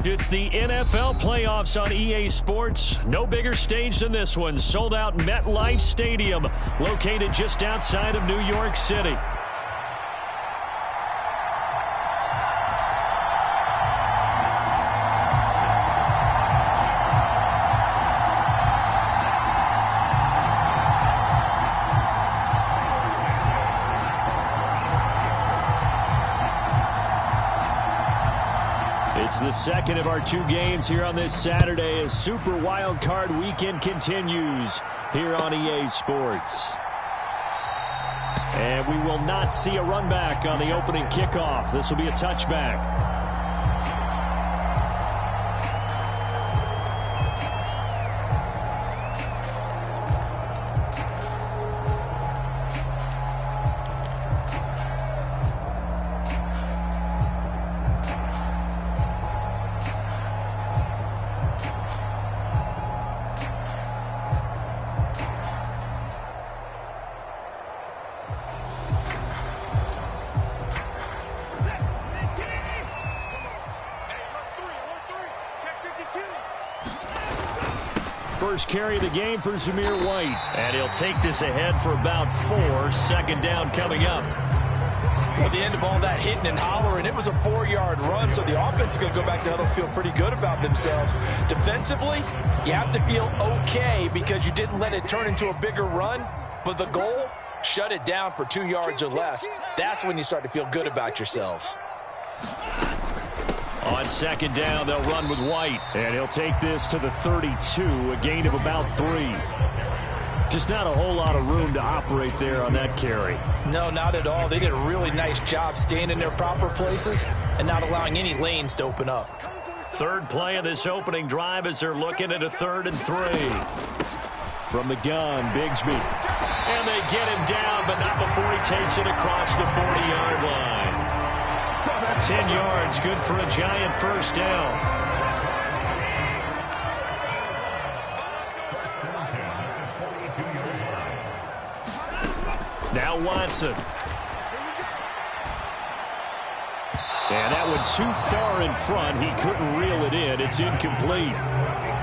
It's the NFL playoffs on EA Sports. No bigger stage than this one. Sold out MetLife Stadium, located just outside of New York City. It's the second of our two games here on this Saturday as Super Wild Card Weekend continues here on EA Sports. And we will not see a run back on the opening kickoff. This will be a touchback. First carry of the game for Zamir White. And he'll take this ahead for about 4. Second down coming up. At the end of all that hitting and hollering, it was a 4-yard run, so the offense is going to go back to huddle and feel pretty good about themselves. Defensively, you have to feel okay because you didn't let it turn into a bigger run, but the goal, shut it down for 2 yards or less. That's when you start to feel good about yourselves. On second down, they'll run with White. And he'll take this to the 32, a gain of about 3. Just not a whole lot of room to operate there on that carry. No, not at all. They did a really nice job staying in their proper places and not allowing any lanes to open up. Third play of this opening drive as they're looking at a 3rd and 3. From the gun, Bigsby. And they get him down, but not before he takes it across the 40-yard line. 10 yards, good for a giant first down. Now Watson. And that one too far in front. He couldn't reel it in. It's incomplete.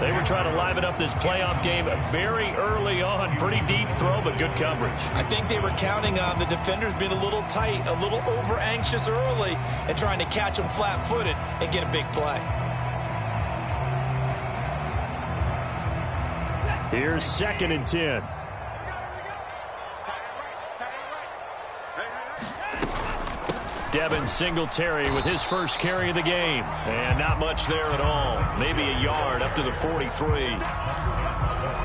They were trying to liven up this playoff game very early on. Pretty deep throw, but good coverage. I think they were counting on the defenders being a little tight, a little over-anxious early, and trying to catch them flat-footed and get a big play. Here's 2nd and 10. Devin Singletary with his first carry of the game. And not much there at all. Maybe a yard up to the 43.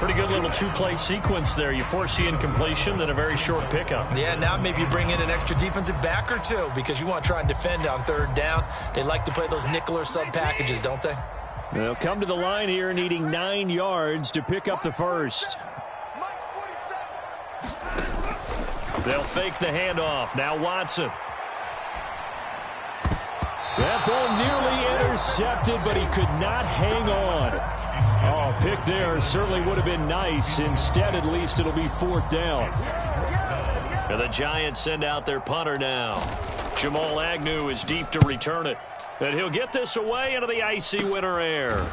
Pretty good little two-play sequence there. You force the incompletion, then a very short pickup. Yeah, now maybe you bring in an extra defensive back or two because you want to try and defend on 3rd down. They like to play those nickel or sub packages, don't they? They'll come to the line here needing 9 yards to pick up the first. They'll fake the handoff. Now Watson. That ball nearly intercepted, but he could not hang on. Oh, pick there certainly would have been nice. Instead, at least it'll be 4th down. And the Giants send out their punter now. Jamal Agnew is deep to return it. And he'll get this away into the icy winter air.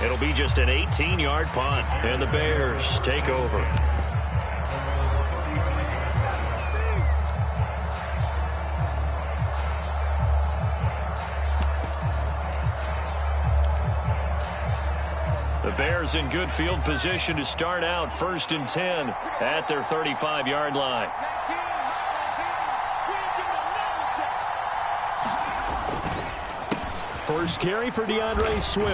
It'll be just an 18-yard punt, and the Bears take over. The Bears in good field position to start out 1st and 10 at their 35-yard line. First carry for DeAndre Swift.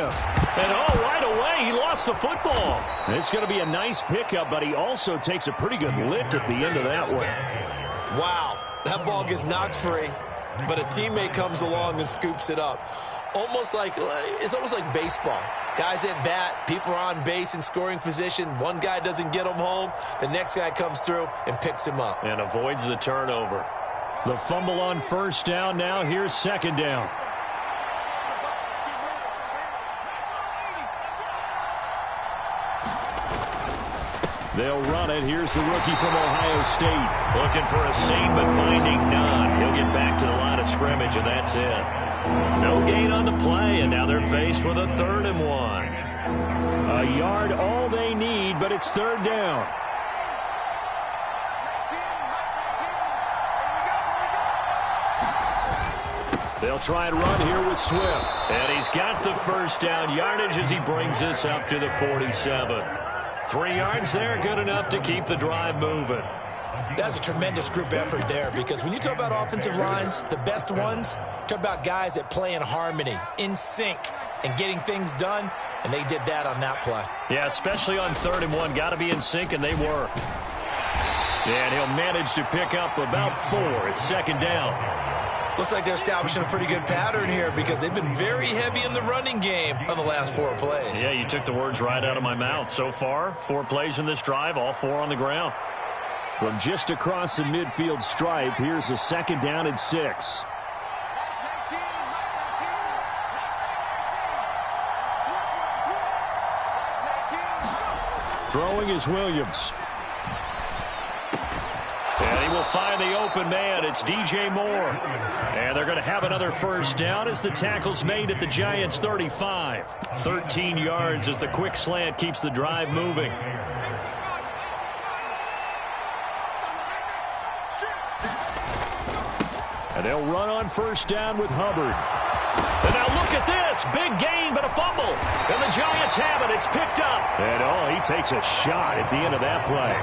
And right away, he lost the football. It's going to be a nice pickup, but he also takes a pretty good lick at the end of that one. Wow, that ball gets knocked free, but a teammate comes along and scoops it up. It's almost like baseball. Guys at bat, people are on base in scoring position. One guy doesn't get him home. The next guy comes through and picks him up. And avoids the turnover. The fumble on 1st down. Now here's 2nd down. They'll run it. Here's the rookie from Ohio State. Looking for a seam, but finding none. He'll get back to the line of scrimmage, and that's it. No gain on the play, and now they're faced with a 3rd and 1. A yard all they need, but it's 3rd down. They'll try and run here with Swift. And he's got the 1st down yardage as he brings us up to the 47. 3 yards there, good enough to keep the drive moving. That's a tremendous group effort there, because when you talk about offensive lines, the best ones, talk about guys that play in harmony, in sync, and getting things done, and they did that on that play. Yeah, especially on 3rd and 1. Got to be in sync, and they were. And he'll manage to pick up about 4. It's 2nd down. Looks like they're establishing a pretty good pattern here, because they've been very heavy in the running game on the last 4 plays. Yeah, you took the words right out of my mouth. So far, 4 plays in this drive, all 4 on the ground. From just across the midfield stripe, here's a 2nd down and 6. Throwing is Williams. And he will find the open man. It's DJ Moore. And they're going to have another 1st down as the tackle's made at the Giants' 35. 13 yards as the quick slant keeps the drive moving. And they'll run on 1st down with Hubbard. And now look at this. Big gain, but a fumble. And the Giants have it. It's picked up. And, he takes a shot at the end of that play.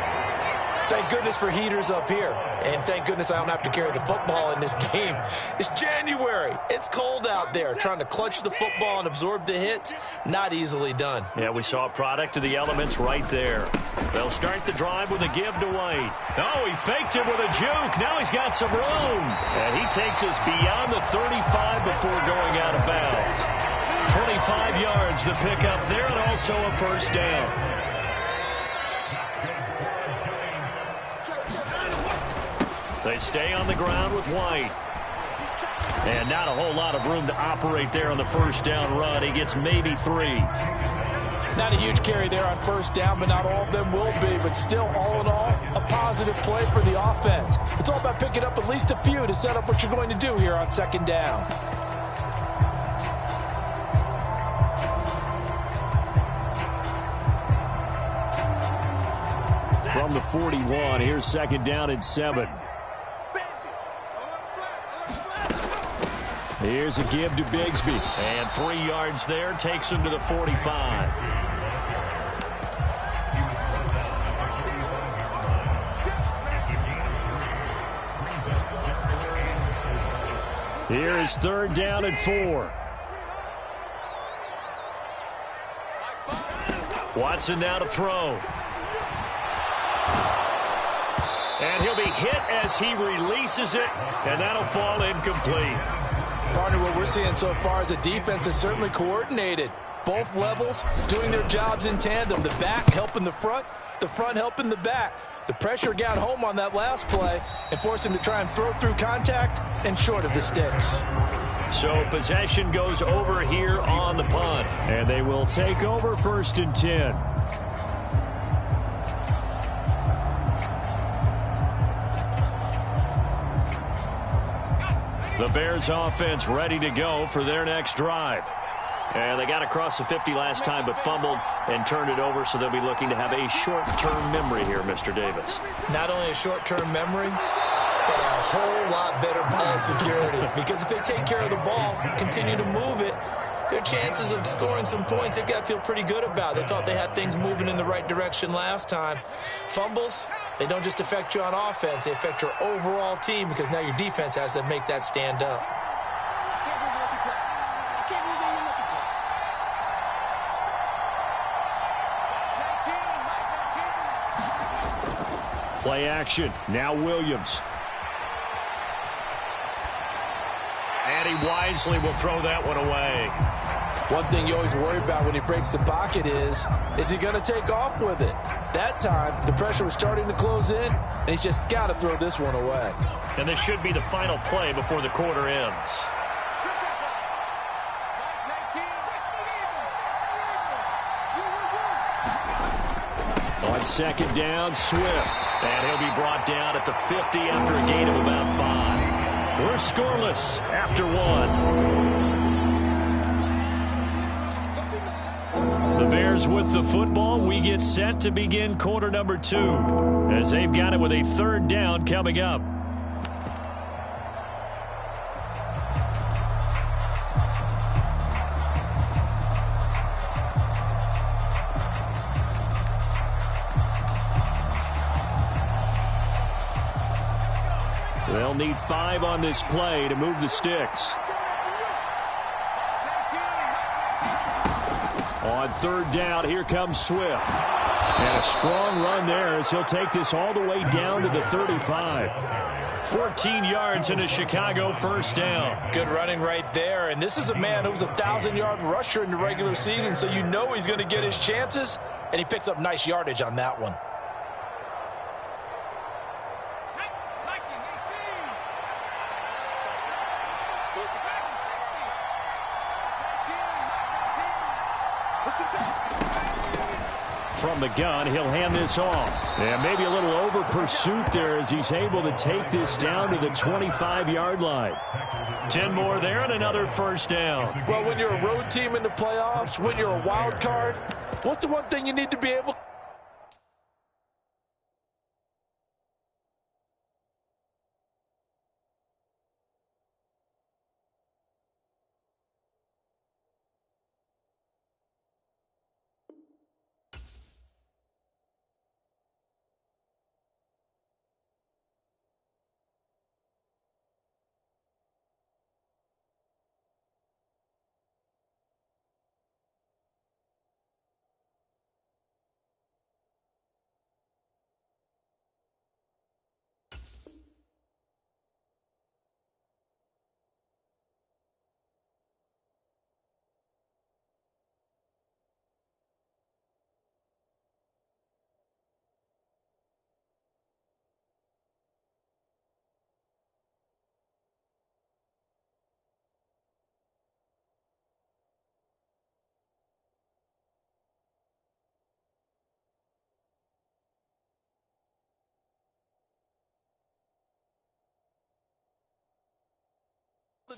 Thank goodness for heaters up here. And thank goodness I don't have to carry the football in this game. It's January. It's cold out there. Trying to clutch the football and absorb the hits, not easily done. Yeah, we saw a product of the elements right there. They'll start the drive with a give to White. Oh, he faked it with a juke. Now he's got some room. And he takes us beyond the 35 before going out of bounds. 25 yards the pickup there, and also a 1st down. They stay on the ground with White. And not a whole lot of room to operate there on the 1st down run. He gets maybe 3. Not a huge carry there on 1st down, but not all of them will be. But still, all in all, a positive play for the offense. It's all about picking up at least a few to set up what you're going to do here on 2nd down. From the 41, here's 2nd down and 7. Here's a give to Bigsby. And 3 yards there takes him to the 45. Here is 3rd down and 4. Watson now to throw. And he'll be hit as he releases it, and that'll fall incomplete. Partner, what we're seeing so far is a defense that's certainly coordinated. Both levels doing their jobs in tandem. The back helping the front helping the back. The pressure got home on that last play and forced him to try and throw through contact and short of the sticks. So possession goes over here on the punt, and they will take over 1st and 10. The Bears offense ready to go for their next drive. And they got across the 50 last time but fumbled and turned it over, so they'll be looking to have a short-term memory here, Mr. Davis. Not only a short-term memory, but a whole lot better ball security. Because if they take care of the ball, continue to move it, their chances of scoring some points, they've got to feel pretty good about. They thought they had things moving in the right direction last time. Fumbles, they don't just affect you on offense, they affect your overall team, because now your defense has to make that stand up. Play action. Now Williams. And he wisely will throw that one away. One thing you always worry about when he breaks the pocket is he going to take off with it? That time, the pressure was starting to close in, and he's just got to throw this one away. And this should be the final play before the quarter ends. On 2nd down, Swift. And he'll be brought down at the 50 after a gain of about 5. We're scoreless after one. The Bears with the football. We get set to begin quarter number 2 as they've got it with a 3rd down coming up. They'll need 5 on this play to move the sticks. On 3rd down, here comes Swift. And a strong run there as he'll take this all the way down to the 35. 14 yards and a Chicago 1st down. Good running right there. And this is a man who was a 1,000-yard rusher in the regular season, so you know he's going to get his chances. And he picks up nice yardage on that one. From the gun, he'll hand this off. And maybe a little over pursuit there as he's able to take this down to the 25-yard line. 10 more there and another 1st down. Well, when you're a road team in the playoffs, when you're a wild card, what's the one thing you need to be able to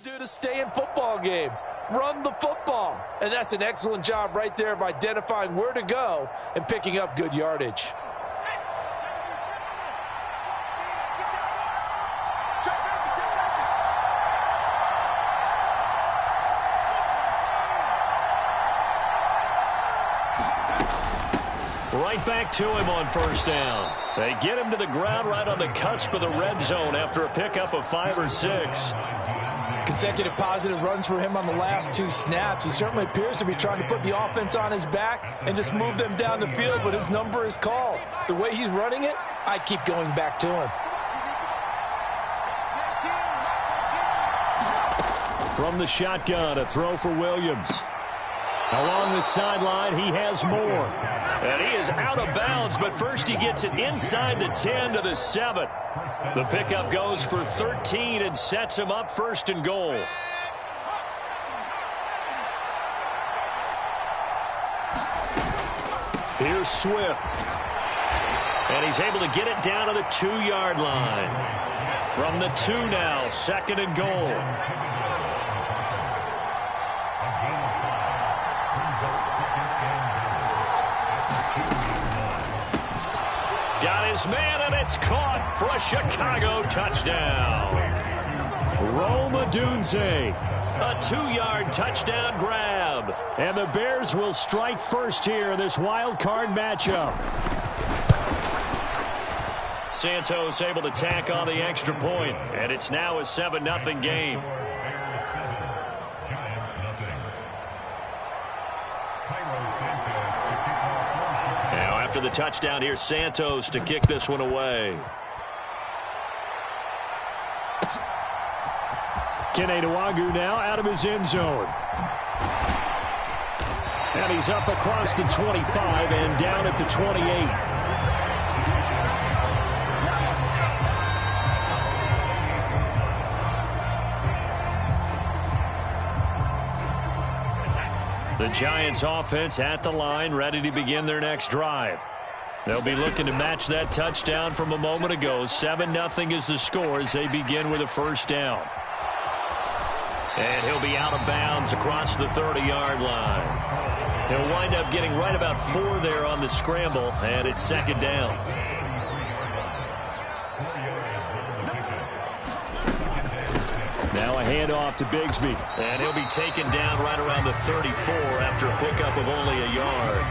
do to stay in football games? Run the football. And that's an excellent job right there of identifying where to go and picking up good yardage. Right back to him on 1st down. They get him to the ground right on the cusp of the red zone after a pickup of 5 or 6. Consecutive positive runs for him on the last 2 snaps. He certainly appears to be trying to put the offense on his back and just move them down the field, but his number is called. The way he's running it, I keep going back to him. From the shotgun, a throw for Williams. Along the sideline, he has more. And he is out of bounds, but first he gets it inside the 10 to the 7. The pickup goes for 13 and sets him up 1st and goal. Here's Swift. And he's able to get it down to the 2-yard line. From the 2 now, 2nd and goal. Got his man, and it's caught for a Chicago touchdown. Rome Odunze, a 2-yard touchdown grab. And the Bears will strike first here in this wild card matchup. Santos able to tack on the extra point, and it's now a 7-0 game. After the touchdown, here's Santos to kick this one away. Kene Nwagu now out of his end zone. And he's up across the 25 and down at the 28. The Giants offense at the line, ready to begin their next drive. They'll be looking to match that touchdown from a moment ago. 7-0 is the score as they begin with a first down. And he'll be out of bounds across the 30-yard line. He'll wind up getting right about 4 there on the scramble, and it's second down. Now a handoff to Bigsby. And he'll be taken down right around the 34 after a pickup of only a yard.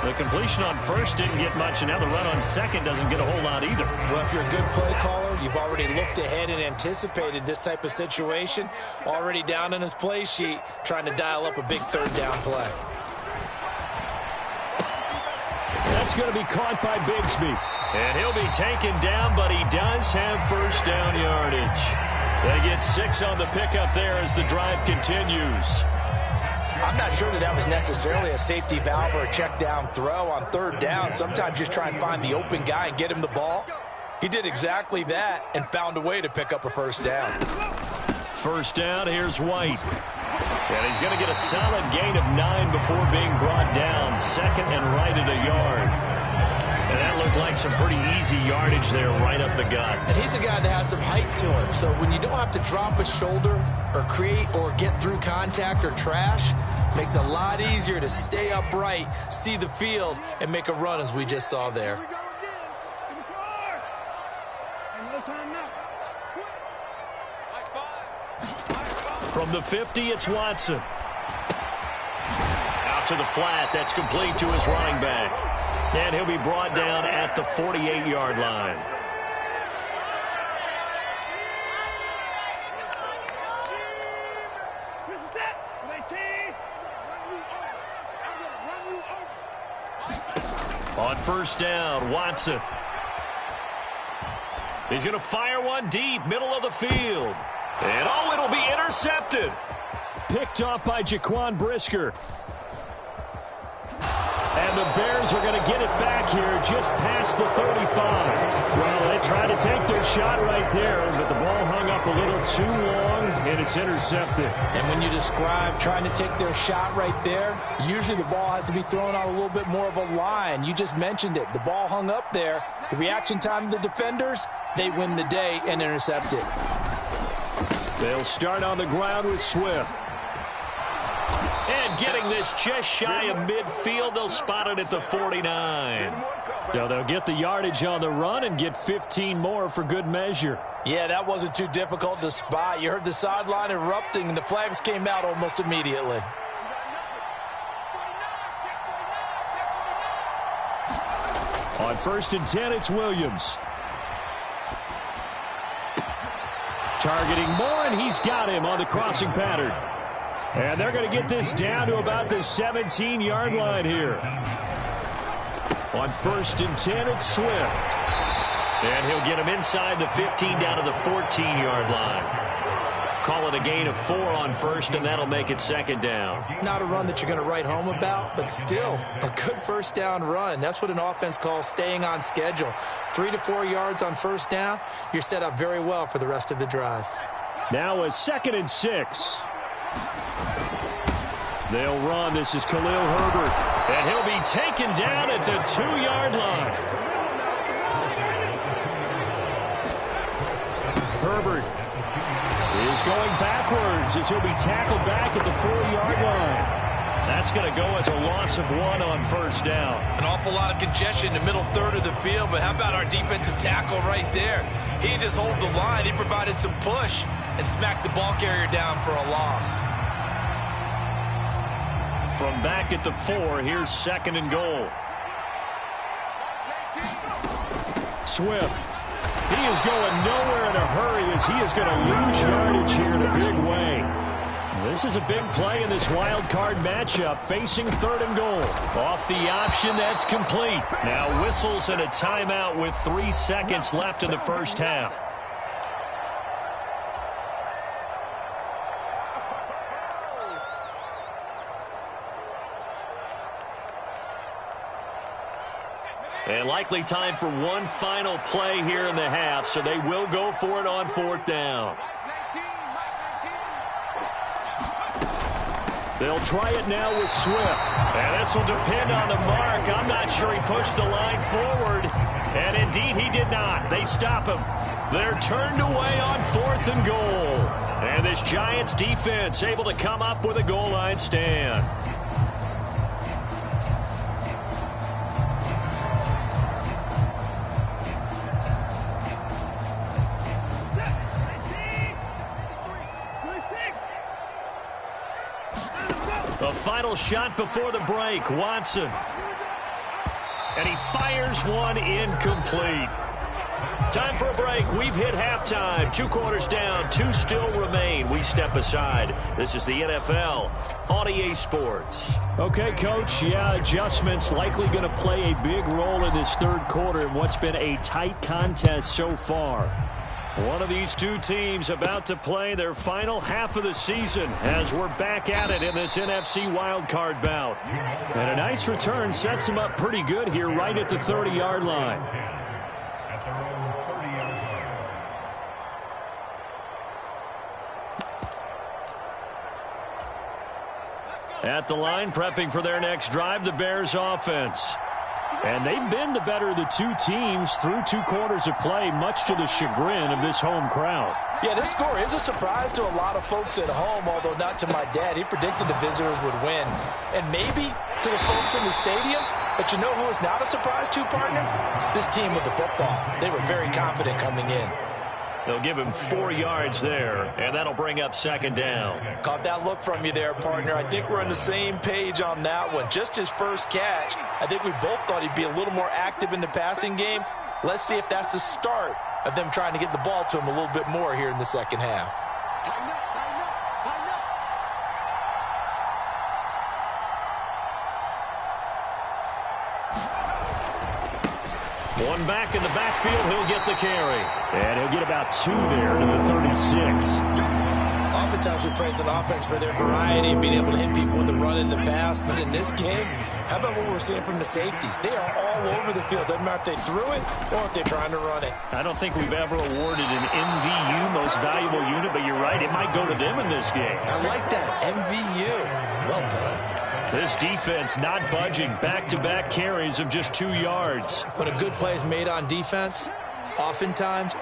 The completion on first didn't get much, and now the run on second doesn't get a whole lot either. Well, if you're a good play caller, you've already looked ahead and anticipated this type of situation. Already down in his play sheet, trying to dial up a big third down play. That's going to be caught by Bigsby. And he'll be taken down, but he does have first down yardage. They get 6 on the pickup there as the drive continues. I'm not sure that was necessarily a safety valve or a check down throw on third down. Sometimes just try and find the open guy and get him the ball. He did exactly that and found a way to pick up a first down. First down, here's White. And he's going to get a solid gain of 9 before being brought down. Second and right at a yard. And that looked like some pretty easy yardage there right up the gut. And he's a guy that has some height to him. So when you don't have to drop a shoulder or create or get through contact or trash, makes it a lot easier to stay upright, see the field, and make a run as we just saw there. From the 50, it's Watson. Out to the flat. That's complete to his running back. And he'll be brought down at the 48-yard line. On first down, Watson. He's going to fire one deep, middle of the field. And it'll be intercepted. Picked off by Jaquan Brisker. And the Bears are going to get it back here just past the 35. Well, they tried to take their shot right there, but the ball hung up a little too long, and it's intercepted. And when you describe trying to take their shot right there, usually the ball has to be thrown out a little bit more of a line. You just mentioned it. The ball hung up there. The reaction time of the defenders, they win the day and intercept it. They'll start on the ground with Swift. And getting this just shy of midfield, they'll spot it at the 49. So they'll get the yardage on the run and get 15 more for good measure. Yeah, that wasn't too difficult to spot. You heard the sideline erupting, and the flags came out almost immediately. On first and 10, it's Williams. Targeting Moore, and he's got him on the crossing pattern. And they're going to get this down to about the 17-yard line here. On first and 10, it's Swift. And he'll get him inside the 15 down to the 14-yard line. Call it a gain of 4 on first, and that'll make it second down. Not a run that you're going to write home about, but still a good first down run. That's what an offense calls staying on schedule. 3 to 4 yards on first down, you're set up very well for the rest of the drive. Now a second and 6. They'll run. This is Khalil Herbert. And he'll be taken down at the 2-yard line. Herbert is going backwards as he'll be tackled back at the 4-yard line. That's going to go as a loss of 1 on first down. An awful lot of congestion in the middle third of the field, but how about our defensive tackle right there? He didn't just hold the line. He provided some push and smacked the ball carrier down for a loss. From back at the 4, here's second and goal. Swift. He is going nowhere in a hurry as he is going to lose yardage here in a big way. This is a big play in this wild card matchup, facing third and goal. Off the option, that's complete. Now whistles and a timeout with 3 seconds left in the first half. And likely time for one final play here in the half, so they will go for it on 4th down. They'll try it now with Swift. And this will depend on the mark. I'm not sure he pushed the line forward. And indeed, he did not. They stop him. They're turned away on 4th and goal. And this Giants defense able to come up with a goal line stand. The final shot before the break, Watson. And he fires one incomplete. Time for a break. We've hit halftime. 2 quarters down. 2 still remain. We step aside. This is the NFL on EA Sports. Okay, Coach. Yeah, adjustments likely going to play a big role in this 3rd quarter in what's been a tight contest so far. One of these 2 teams about to play their final half of the season as we're back at it in this NFC wildcard bout. And a nice return sets them up pretty good here right at the 30-yard line. At the line, prepping for their next drive, the Bears offense. And they've been the better of the 2 teams through 2 quarters of play, much to the chagrin of this home crowd. Yeah, this score is a surprise to a lot of folks at home, although not to my dad. He predicted the visitors would win. And maybe to the folks in the stadium, but you know who is not a surprise to, partner? This team with the football. They were very confident coming in. They'll give him 4 yards there, and that'll bring up 2nd down. Caught that look from you there, partner. I think we're on the same page on that one. Just his first catch. I think we both thought he'd be a little more active in the passing game. Let's see if that's the start of them trying to get the ball to him a little bit more here in the second half. One back in the backfield, he'll get the carry. And he'll get about 2 there to the 36. Oftentimes we praise an offense for their variety and being able to hit people with the run in the pass. But in this game, how about what we're seeing from the safeties? They are all over the field. Doesn't matter if they threw it or if they're trying to run it. I don't think we've ever awarded an MVU, most valuable unit, but you're right, it might go to them in this game. I like that, MVU. Well done. This defense not budging. Back-to-back carries of just 2 yards. When a good play is made on defense, oftentimes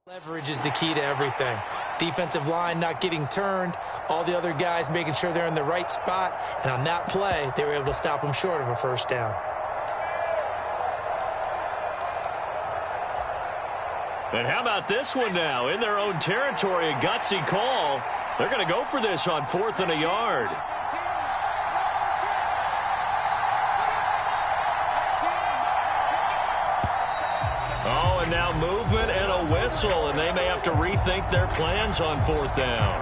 Leverage is the key to everything. Defensive line not getting turned, all the other guys making sure they're in the right spot, and on that play, they were able to stop them short of a first down. And how about this one now? In their own territory, a gutsy call. They're going to go for this on 4th and a yard. Oh, and now movement and a whistle, and they may have to rethink their plans on 4th down.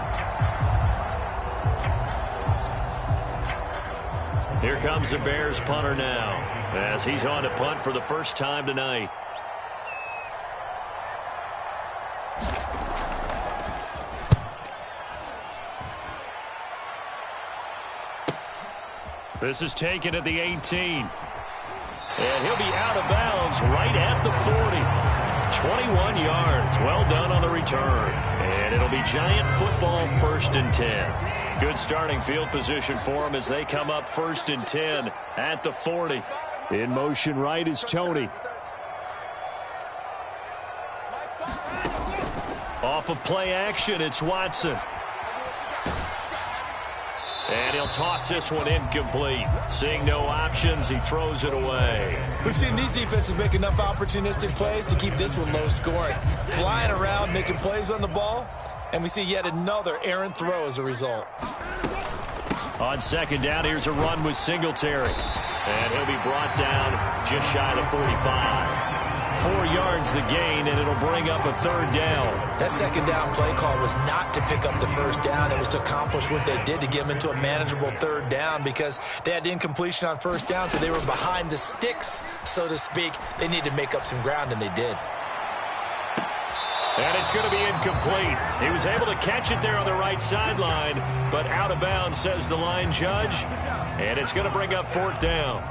Here comes the Bears punter now, as he's on to punt for the first time tonight. This is taken at the 18. And he'll be out of bounds right at the 40. 21 yards. Well done on the return. And it'll be Giant football 1st and 10. Good starting field position for them as they come up 1st and 10 at the 40. In motion right is Tony. Off of play action, it's Watson. And he'll toss this one incomplete. Seeing no options, he throws it away. We've seen these defenses make enough opportunistic plays to keep this one low scoring. Flying around, making plays on the ball, and we see yet another errant throw as a result. On 2nd down, here's a run with Singletary. And he'll be brought down just shy of the 45. 4 yards the gain, and it'll bring up a 3rd down. That 2nd down play call was not to pick up the 1st down. It was to accomplish what they did to get them into a manageable 3rd down because they had incompletion on 1st down, so they were behind the sticks, so to speak. They needed to make up some ground, and they did. And it's going to be incomplete. He was able to catch it there on the right sideline, but out of bounds, says the line judge. And it's going to bring up 4th down.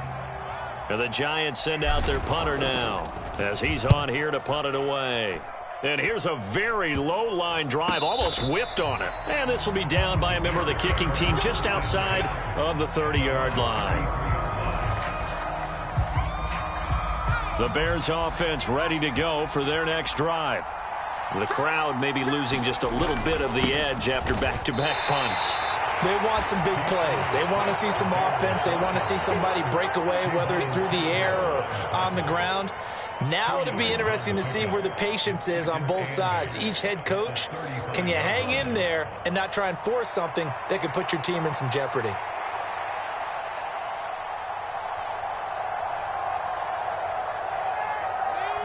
And the Giants send out their punter now as he's on here to punt it away. And here's a very low line drive, almost whiffed on it. And this will be down by a member of the kicking team just outside of the 30-yard line. The Bears offense ready to go for their next drive. The crowd may be losing just a little bit of the edge after back-to-back punts. They want some big plays. They want to see some offense. They want to see somebody break away, whether it's through the air or on the ground. Now it'll be interesting to see where the patience is on both sides. Each head coach, can you hang in there and not try and force something that could put your team in some jeopardy?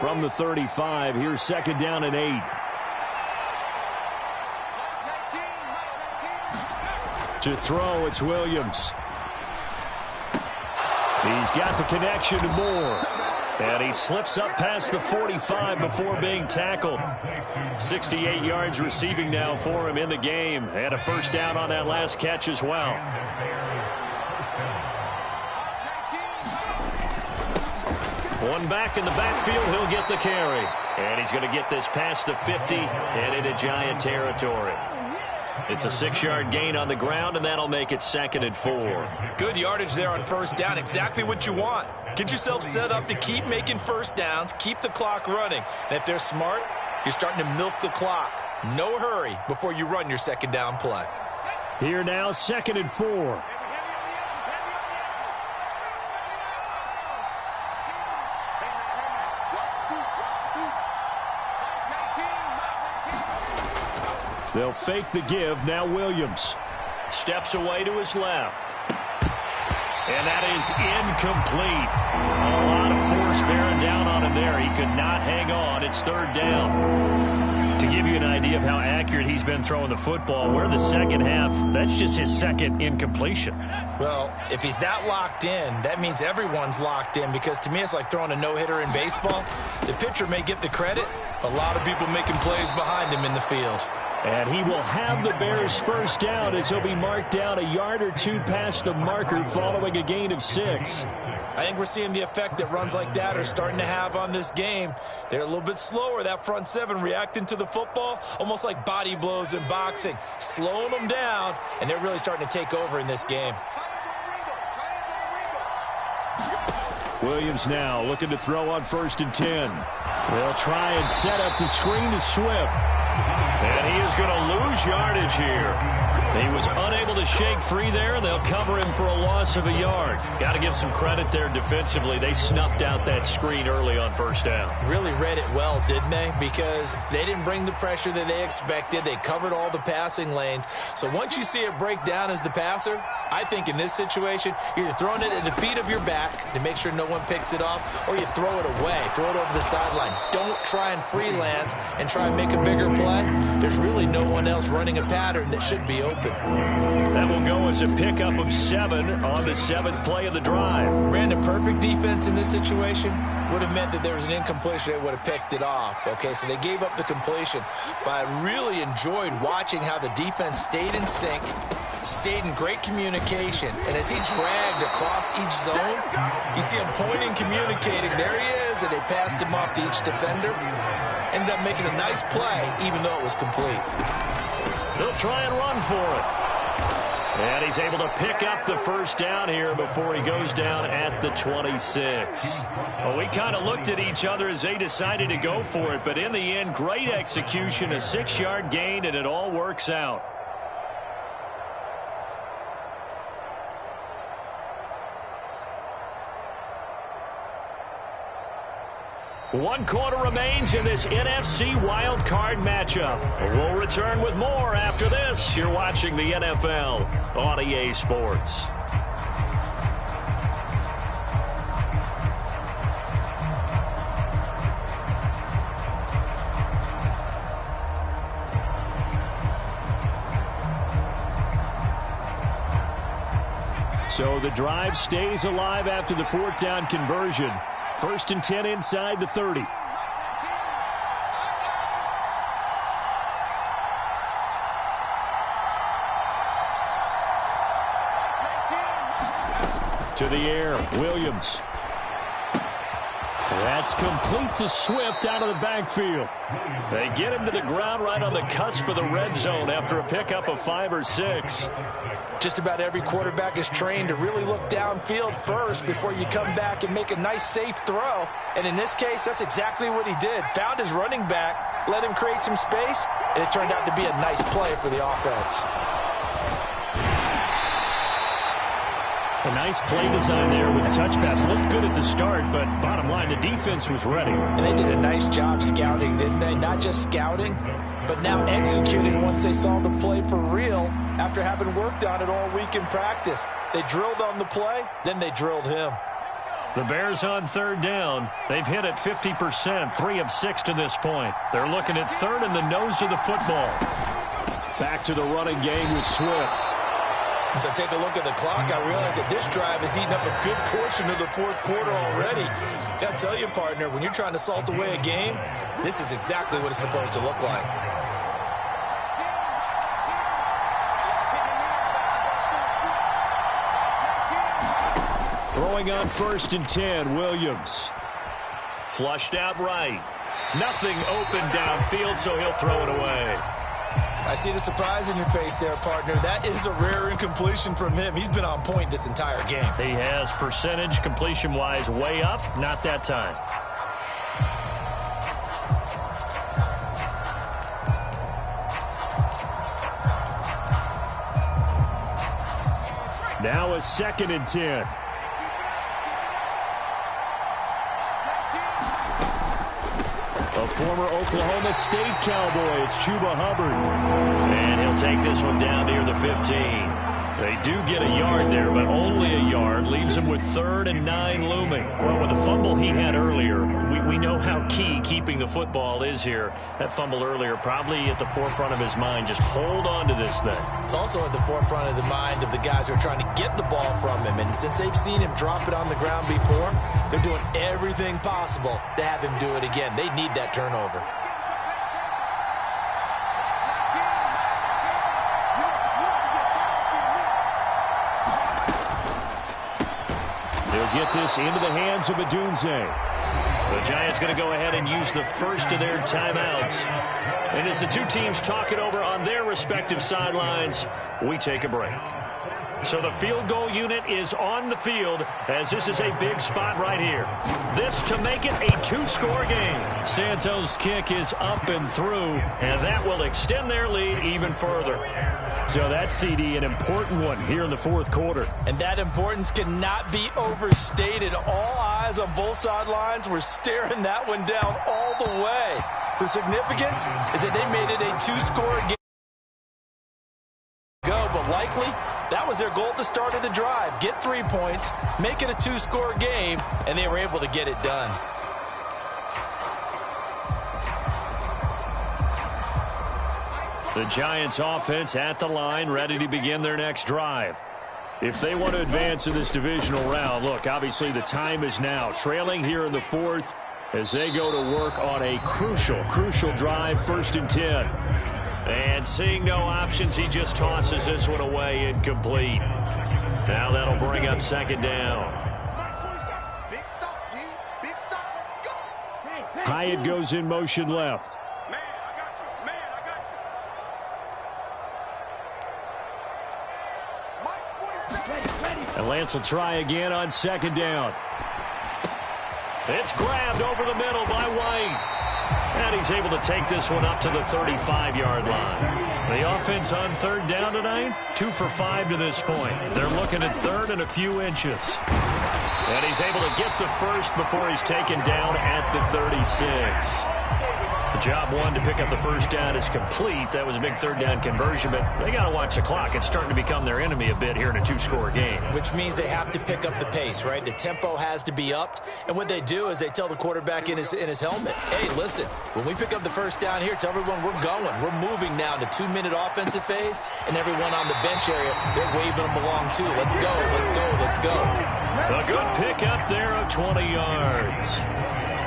From the 35, here's 2nd down and 8. To throw, it's Williams. He's got the connection to Moore. And he slips up past the 45 before being tackled. 68 yards receiving now for him in the game. And a 1st down on that last catch as well. One back in the backfield, he'll get the carry. And he's going to get this past the 50 and into Giant territory. It's a 6-yard gain on the ground, and that'll make it 2nd and 4. Good yardage there on 1st down. Exactly what you want. Get yourself set up to keep making 1st downs, keep the clock running. And if they're smart, you're starting to milk the clock. No hurry before you run your 2nd down play. Here now, 2nd and 4. They'll fake the give. Now Williams steps away to his left. And that is incomplete. A lot of force bearing down on him there. He could not hang on. It's 3rd down. To give you an idea of how accurate he's been throwing the football, we're in the 2nd half. That's just his 2nd incompletion. Well, if he's that locked in, that means everyone's locked in, because to me it's like throwing a no-hitter in baseball. The pitcher may get the credit, a lot of people making plays behind him in the field. And he will have the Bears' 1st down as he'll be marked down a yard or two past the marker following a gain of 6. I think we're seeing the effect that runs like that are starting to have on this game. They're a little bit slower, that front 7 reacting to the football, almost like body blows in boxing, slowing them down, and they're really starting to take over in this game. Williams now looking to throw on 1st and 10. They'll try and set up the screen to Swift. And he is going to lose yardage here. He was unable to shake free there. They'll cover him for a loss of a yard. Got to give some credit there defensively. They snuffed out that screen early on 1st down. Really read it well, didn't they? Because they didn't bring the pressure that they expected. They covered all the passing lanes. So once you see it break down as the passer, I think in this situation, you're either throwing it at the feet of your back to make sure no one picks it off, or you throw it away, throw it over the sideline. Don't try and freelance and try and make a bigger play. There's really no one else running a pattern that should be open. That will go as a pickup of 7 on the 7th play of the drive. Ran a perfect defense in this situation. Would have meant that there was an incompletion. They would have picked it off. Okay, so they gave up the completion. But I really enjoyed watching how the defense stayed in sync, stayed in great communication. And as he dragged across each zone, you see him pointing, communicating. There he is, and they passed him off to each defender. Ended up making a nice play, even though it was complete. They'll try and run for it. And he's able to pick up the 1st down here before he goes down at the 26. Well, we kind of looked at each other as they decided to go for it, but in the end, great execution, a 6-yard gain, and it all works out. One quarter remains in this NFC wildcard matchup. We'll return with more after this. You're watching the NFL on EA Sports. So the drive stays alive after the 4th down conversion. 1st and 10 inside the 30. To the air, Williams. That's complete to Swift out of the backfield. They get him to the ground right on the cusp of the red zone after a pickup of 5 or 6. Just about every quarterback is trained to really look downfield first before you come back and make a nice, safe throw. And in this case, that's exactly what he did. Found his running back, let him create some space, and it turned out to be a nice play for the offense. A nice play design there with the touch pass. Looked good at the start, but bottom line, the defense was ready. And they did a nice job scouting, didn't they? Not just scouting, but now executing once they saw the play for real after having worked on it all week in practice. They drilled on the play, then they drilled him. The Bears on 3rd down. They've hit it 50%, 3 of 6 to this point. They're looking at 3rd in the nose of the football. Back to the running game with Swift. As I take a look at the clock, I realize that this drive has eaten up a good portion of the 4th quarter already. Got to tell you, partner, when you're trying to salt away a game, this is exactly what it's supposed to look like. Throwing on 1st and 10, Williams. Flushed out right. Nothing open downfield, so he'll throw it away. I see the surprise in your face there, partner. That is a rare incompletion from him. He's been on point this entire game. He has percentage completion-wise way up. Not that time. Now a 2nd and 10. A former Oklahoma State Cowboy, it's Chuba Hubbard. And he'll take this one down near the 15. They do get a yard there, but only a yard. Leaves him with 3rd and 9 looming. Well, with the fumble he had earlier, we know how key keeping the football is here. That fumble earlier probably at the forefront of his mind. Just hold on to this thing. It's also at the forefront of the mind of the guys who are trying to get the ball from him. And since they've seen him drop it on the ground before, they're doing everything possible to have him do it again. They need that turnover. Get this into the hands of Adunze. The Giants going to go ahead and use the first of their timeouts. And as the two teams talk it over on their respective sidelines, we take a break. So the field goal unit is on the field as this is a big spot right here. This to make it a two-score game. Santos' kick is up and through, and that will extend their lead even further. So that CD, an important one here in the fourth quarter. And that importance cannot be overstated. All eyes on both sidelines were staring that one down all the way. The significance is that they made it a two-score game. But likely, that was their goal at the start of the drive. Get 3 points, make it a two-score game, and they were able to get it done. The Giants offense at the line, ready to begin their next drive. If they want to advance in this divisional round, look, obviously the time is now. Trailing here in the fourth as they go to work on a crucial drive, 1st and 10. And seeing no options, he just tosses this one away, incomplete. Now that'll bring up 2nd down. Hyatt goes in motion left. And Lance will try again on 2nd down. It's grabbed over the middle by White. And he's able to take this one up to the 35-yard line. The offense on 3rd down tonight, 2 for 5 to this point. They're looking at 3rd and a few inches. And he's able to get the first before he's taken down at the 36. The job one to pick up the 1st down is complete. That was a big 3rd down conversion, but they got to watch the clock. It's starting to become their enemy a bit here in a two-score game. Which means they have to pick up the pace, right? The tempo has to be upped. And what they do is they tell the quarterback in his helmet, hey, listen, when we pick up the 1st down here, tell everyone we're going. We're moving now to 2-minute offensive phase, and everyone on the bench area, they're waving them along too. Let's go, let's go, let's go. A good pick up there of 20 yards.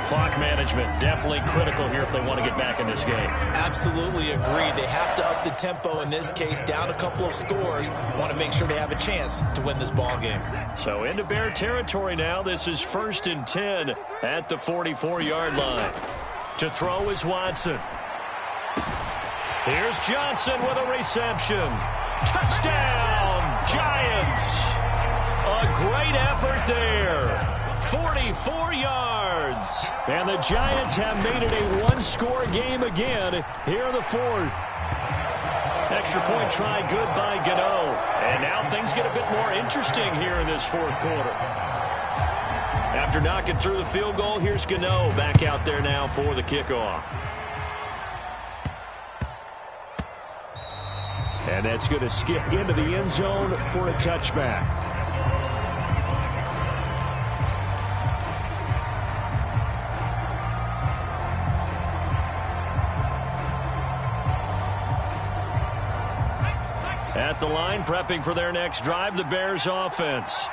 Clock management definitely critical here if they want to get back in this game. Absolutely agreed. They have to up the tempo in this case, down a couple of scores. Want to make sure they have a chance to win this ball game. So into Bear territory now. This is 1st and 10 at the 44-yard line. To throw is Watson. Here's Johnson with a reception. Touchdown, Giants. A great effort there. 44 yards. And the Giants have made it a one-score game again here in the fourth. Extra point try good by Gano. And now things get a bit more interesting here in this fourth quarter. After knocking through the field goal, here's Gano back out there now for the kickoff. And that's going to skip into the end zone for a touchback. At the line, prepping for their next drive, the Bears offense.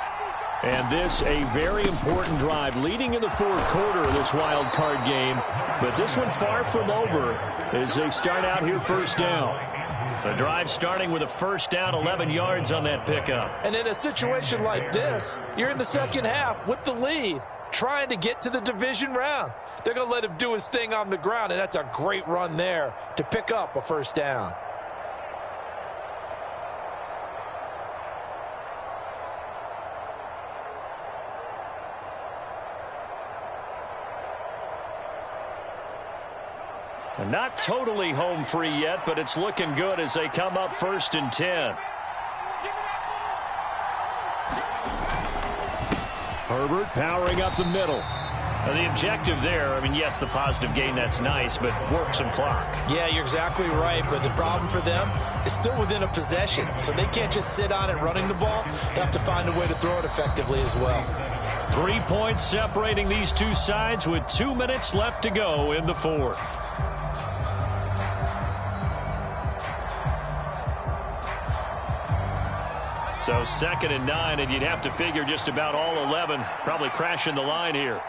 And this a very important drive leading in the fourth quarter of this wild card game. But this one far from over as they start out here 1st down. The drive starting with a 1st down, 11 yards on that pickup. And in a situation like this, you're in the 2nd half with the lead, trying to get to the division round. They're going to let him do his thing on the ground, and that's a great run there to pick up a 1st down. Not totally home free yet, but it's looking good as they come up 1st and 10. Herbert powering up the middle. Now the objective there, I mean, yes, the positive gain, that's nice, but work some clock. Yeah, you're exactly right, but the problem for them is still within a possession, so they can't just sit on it running the ball. They have to find a way to throw it effectively as well. 3 points separating these two sides with 2 minutes left to go in the fourth. So 2nd and 9, and you'd have to figure just about all 11 probably crashing the line here.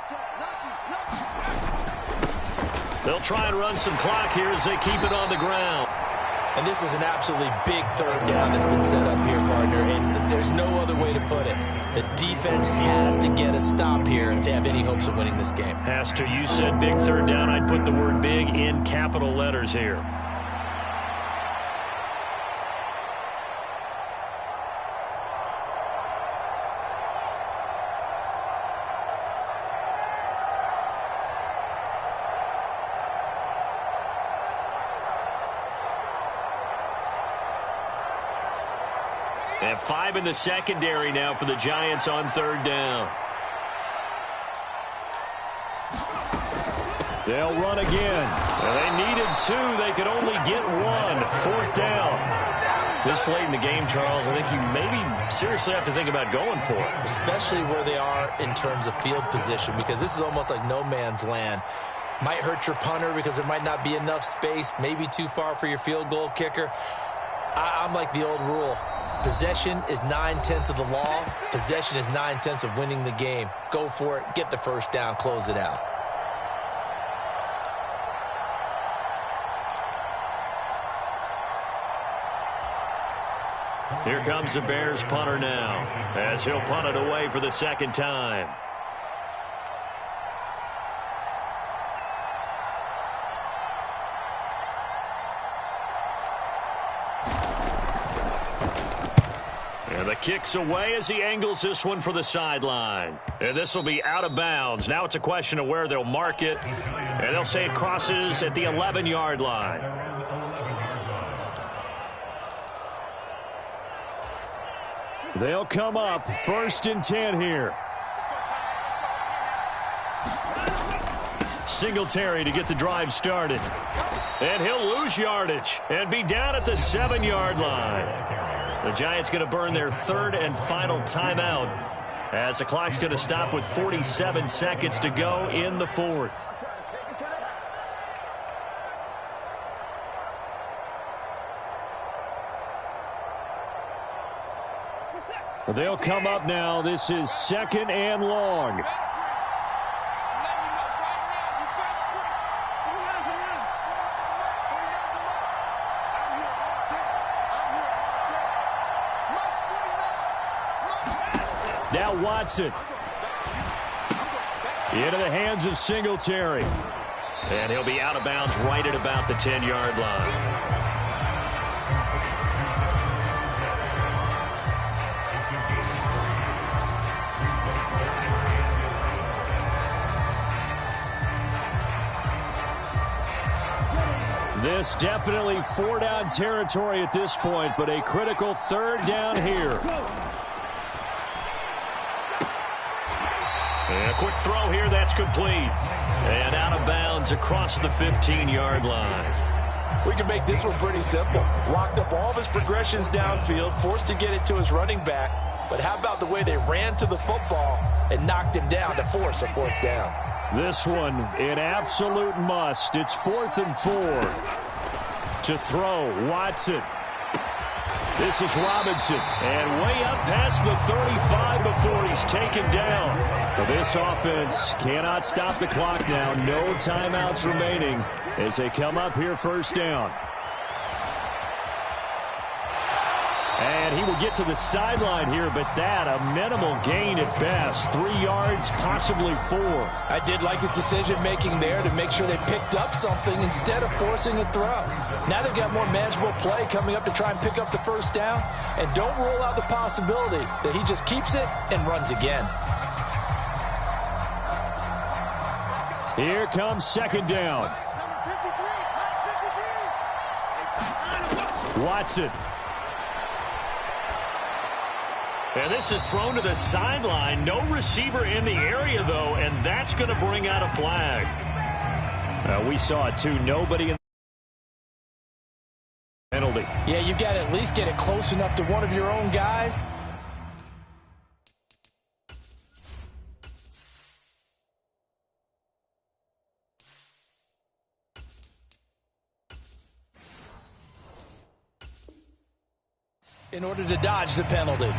They'll try and run some clock here as they keep it on the ground. And this is an absolutely big 3rd down that's been set up here, partner, and there's no other way to put it. The defense has to get a stop here if they have any hopes of winning this game. Has to. You said big 3rd down. I'd put the word big in capital letters here. And 5 in the secondary now for the Giants on 3rd down. They'll run again. Well, they needed 2. They could only get 1. 4th down. This late in the game, Charles, I think you maybe seriously have to think about going for it. Especially where they are in terms of field position, because this is almost like no man's land. Might hurt your punter because there might not be enough space, maybe too far for your field goal kicker. I'm like the old rule. Possession is 9/10 of the law. Possession is 9/10 of winning the game. Go for it. Get the first down. Close it out. Here comes the Bears punter now, as he'll punt it away for the 2nd time. And the kick's away as he angles this one for the sideline. And this will be out of bounds. Now it's a question of where they'll mark it. And they'll say it crosses at the 11-yard line. They'll come up 1st and 10 here. Singletary to get the drive started. And he'll lose yardage and be down at the 7-yard line. The Giants going to burn their 3rd and final timeout as the clock's going to stop with 47 seconds to go in the 4th. They'll come up now. This is 2nd and long. Now Watson. Into the hands of Singletary. And he'll be out of bounds right at about the 10-yard line. This definitely 4-down territory at this point, but a critical 3rd down here. And a quick throw here, that's complete. And out of bounds across the 15-yard line. We can make this one pretty simple. Locked up all of his progressions downfield, forced to get it to his running back. But how about the way they ran to the football and knocked him down to force a 4th down? This one, an absolute must. It's 4th and 4. To throw, Watson. This is Robinson. And way up past the 35 before he's taken down. Well, this offense cannot stop the clock now. No timeouts remaining as they come up here 1st down. And he will get to the sideline here, but that a minimal gain at best. 3 yards, possibly 4. I did like his decision-making there to make sure they picked up something instead of forcing a throw. Now they've got more manageable play coming up to try and pick up the 1st down. And don't rule out the possibility that he just keeps it and runs again. Here comes 2nd down. Watson. And this is thrown to the sideline. No receiver in the area, though, and that's going to bring out a flag. We saw it, too. Nobody in the penalty. Yeah, you got to at least get it close enough to one of your own guys. In order to dodge the penalty.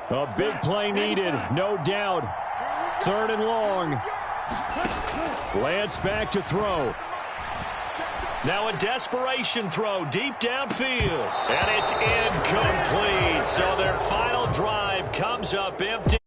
A big play needed, no doubt. 3rd and long. Lance back to throw. Now a desperation throw deep downfield. And it's incomplete. So their final drive comes up empty.